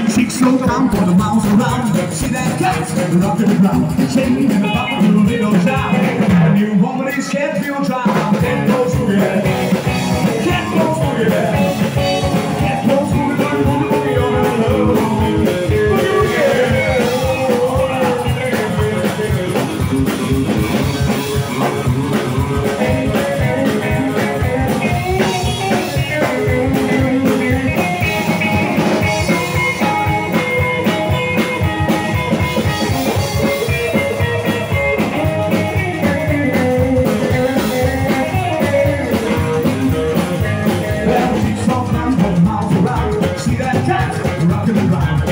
Six slow down for the mouse around. See that cat rocking the ground, shaking the bottom of the little child. A new woman is can't feel dry. Can't go through it. Can't go through it. Can't go through it. Boogie on the road.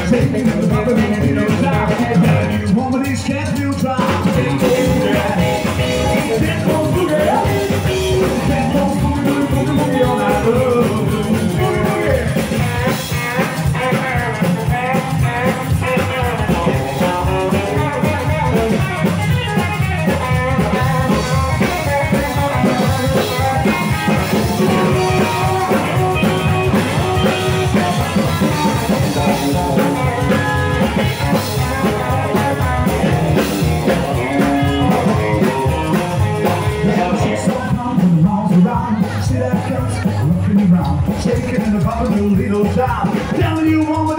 Taking the bottom of the little child. A new woman is can't feel dry. Can't go through it. Can't go through it. Can't go through it. Boogie on that road. See that cat rocking around, shaking in the bottom of a little child. Telling you, woman.